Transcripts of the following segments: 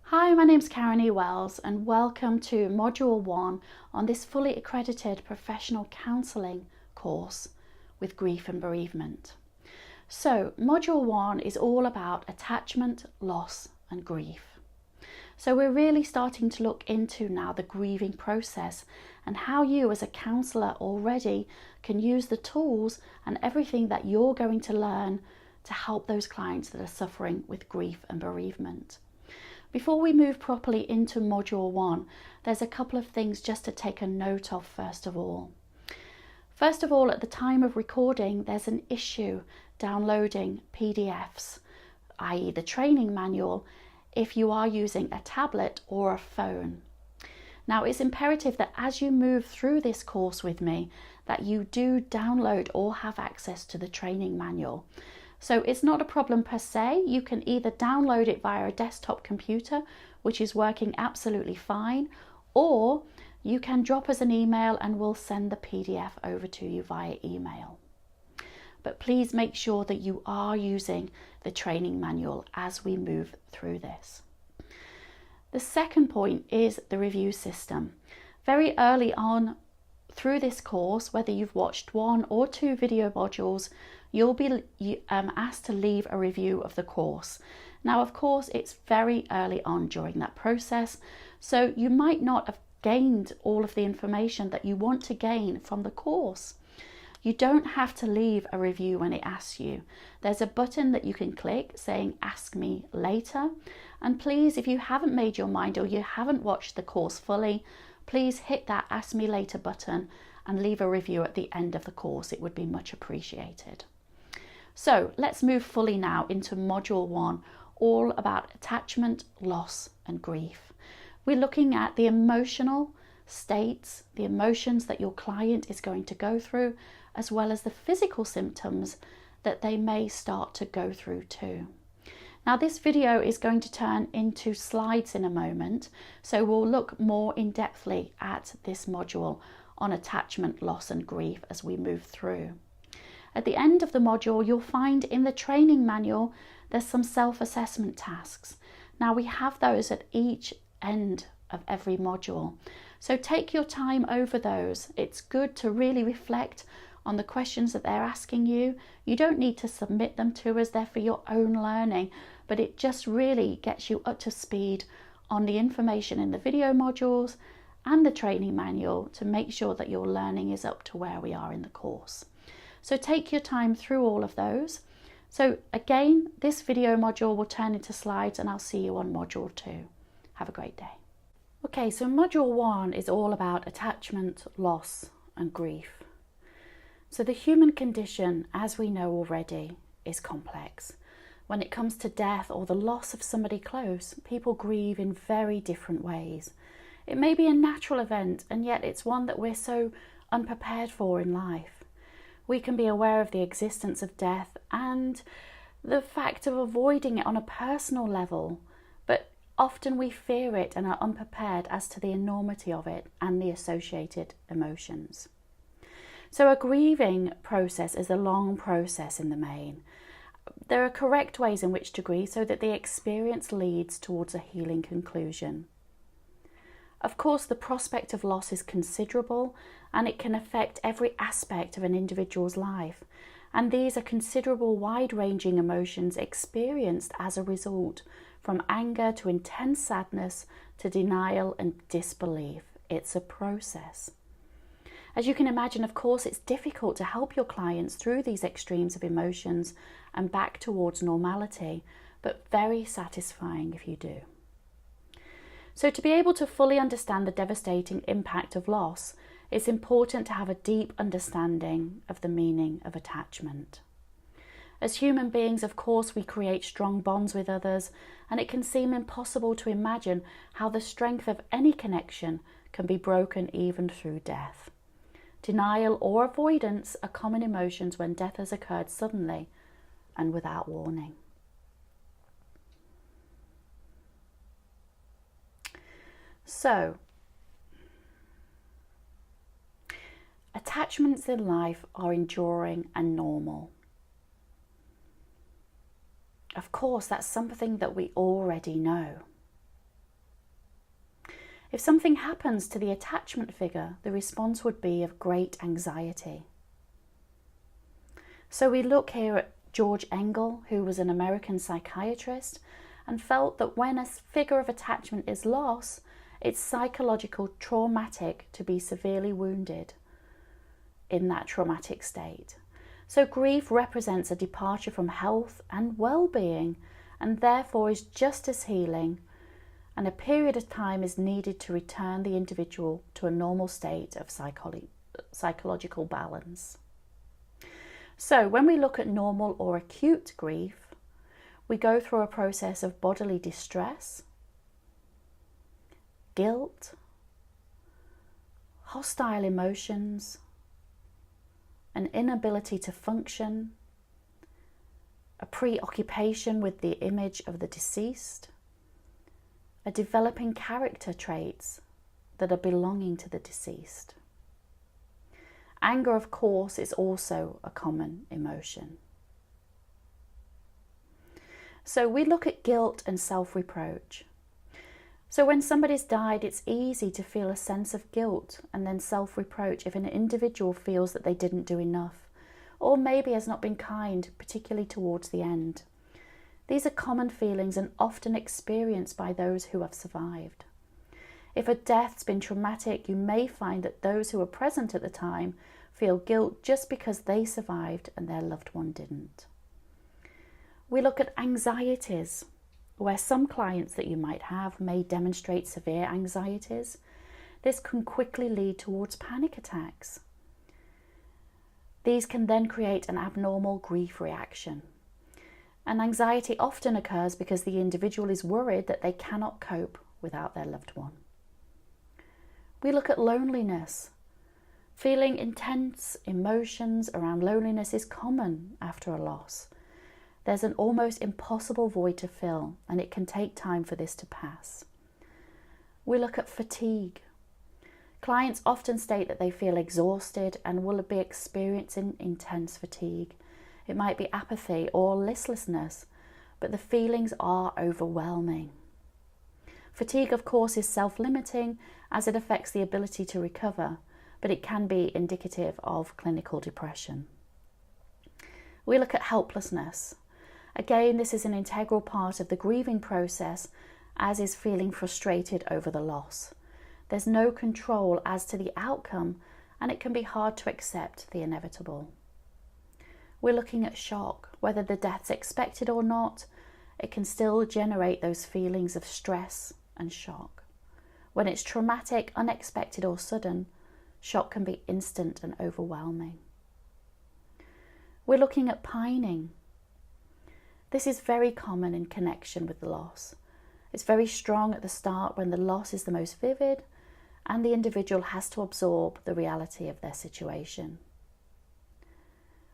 Hi, my name's Karen E. Wells and welcome to Module 1 on this fully accredited professional counselling course with grief and bereavement. So Module 1 is all about attachment, loss and grief. So we're really starting to look into now the grieving process and how you as a counsellor already can use the tools and everything that you're going to learn to help those clients that are suffering with grief and bereavement. Before we move properly into Module 1, there's a couple of things just to take a note of first of all. First of all, at the time of recording, there's an issue downloading PDFs, i.e. the training manual, if you are using a tablet or a phone. Now, it's imperative that as you move through this course with me, that you do download or have access to the training manual. So it's not a problem per se. You can either download it via a desktop computer, which is working absolutely fine, or you can drop us an email and we'll send the PDF over to you via email. But please make sure that you are using the training manual as we move through this. The second point is the review system. Very early on through this course, whether you've watched 1 or 2 video modules, you'll be asked to leave a review of the course. Now, of course, it's very early on during that process, so you might not have gained all of the information that you want to gain from the course. You don't have to leave a review when it asks you. There's a button that you can click saying "Ask me later." And please, if you haven't made your mind or you haven't watched the course fully, please hit that "Ask me later" button and leave a review at the end of the course. It would be much appreciated. So let's move fully now into Module 1, all about attachment, loss and grief. We're looking at the emotional states, the emotions that your client is going to go through, as well as the physical symptoms that they may start to go through too. Now, this video is going to turn into slides in a moment, so we'll look more in-depthly at this module on attachment, loss and grief as we move through. At the end of the module, you'll find in the training manual there's some self-assessment tasks. Now, we have those at each end of every module, so take your time over those. It's good to really reflect on the questions that they're asking you. You don't need to submit them to us, they're for your own learning, but it just really gets you up to speed on the information in the video modules and the training manual to make sure that your learning is up to where we are in the course. So take your time through all of those. So again, this video module will turn into slides and I'll see you on Module 2. Have a great day. Okay, so Module 1 is all about attachment, loss and grief. So the human condition, as we know already, is complex. When it comes to death or the loss of somebody close, people grieve in very different ways. It may be a natural event, and yet it's one that we're so unprepared for in life. We can be aware of the existence of death and the fact of avoiding it on a personal level, but often we fear it and are unprepared as to the enormity of it and the associated emotions. So a grieving process is a long process in the main. There are correct ways in which to grieve so that the experience leads towards a healing conclusion. Of course, the prospect of loss is considerable and it can affect every aspect of an individual's life. And these are considerable wide-ranging emotions experienced as a result, from anger to intense sadness to denial and disbelief. It's a process. As you can imagine, of course, it's difficult to help your clients through these extremes of emotions and back towards normality, but very satisfying if you do. So to be able to fully understand the devastating impact of loss, it's important to have a deep understanding of the meaning of attachment. As human beings, of course, we create strong bonds with others, and it can seem impossible to imagine how the strength of any connection can be broken even through death. Denial or avoidance are common emotions when death has occurred suddenly and without warning. So, attachments in life are enduring and normal. Of course, that's something that we already know. If something happens to the attachment figure, the response would be of great anxiety. So we look here at George Engel, who was an American psychiatrist, and felt that when a figure of attachment is lost, it's psychological traumatic to be severely wounded in that traumatic state. So grief represents a departure from health and well-being, and therefore is just as healing, and a period of time is needed to return the individual to a normal state of psychological balance. So when we look at normal or acute grief, we go through a process of bodily distress, guilt, hostile emotions, an inability to function, a preoccupation with the image of the deceased, a developing character traits that are belonging to the deceased. Anger, of course, is also a common emotion. So we look at guilt and self-reproach. So when somebody's died, it's easy to feel a sense of guilt and then self-reproach if an individual feels that they didn't do enough, or maybe has not been kind, particularly towards the end. These are common feelings and often experienced by those who have survived. If a death's been traumatic, you may find that those who were present at the time feel guilt just because they survived and their loved one didn't. We look at anxieties, where some clients that you might have may demonstrate severe anxieties. This can quickly lead towards panic attacks. These can then create an abnormal grief reaction. And anxiety often occurs because the individual is worried that they cannot cope without their loved one. We look at loneliness. Feeling intense emotions around loneliness is common after a loss. There's an almost impossible void to fill, and it can take time for this to pass. We look at fatigue. Clients often state that they feel exhausted and will be experiencing intense fatigue. It might be apathy or listlessness, but the feelings are overwhelming. Fatigue, of course, is self-limiting as it affects the ability to recover, but it can be indicative of clinical depression. We look at helplessness. Again, this is an integral part of the grieving process, as is feeling frustrated over the loss. There's no control as to the outcome, and it can be hard to accept the inevitable. We're looking at shock. Whether the death's expected or not, it can still generate those feelings of stress and shock. When it's traumatic, unexpected or sudden, shock can be instant and overwhelming. We're looking at pining. This is very common in connection with the loss. It's very strong at the start when the loss is the most vivid and the individual has to absorb the reality of their situation.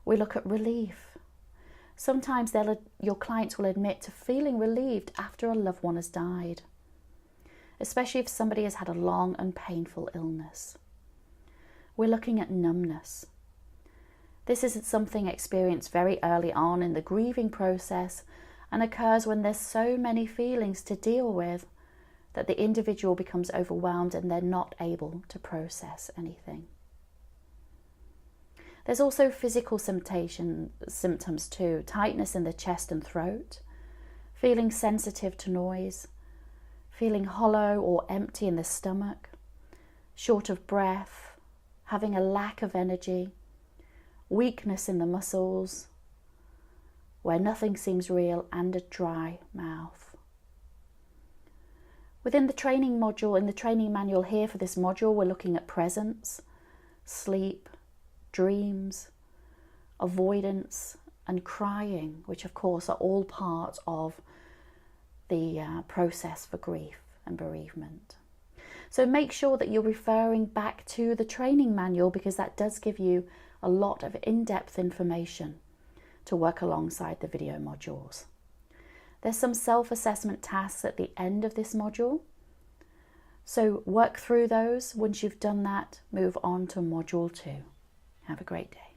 We look at relief. Sometimes your clients will admit to feeling relieved after a loved one has died, especially if somebody has had a long and painful illness. We're looking at numbness. This is something experienced very early on in the grieving process and occurs when there's so many feelings to deal with that the individual becomes overwhelmed and they're not able to process anything. There's also physical symptoms too, tightness in the chest and throat, feeling sensitive to noise, feeling hollow or empty in the stomach, short of breath, having a lack of energy, weakness in the muscles, where nothing seems real, and a dry mouth. Within the training module, in the training manual here for this module, we're looking at presence, sleep, dreams, avoidance, and crying, which of course are all part of the process for grief and bereavement. So make sure that you're referring back to the training manual, because that does give you a lot of in-depth information to work alongside the video modules. There's some self-assessment tasks at the end of this module. So work through those. Once you've done that, move on to module 2. Have a great day.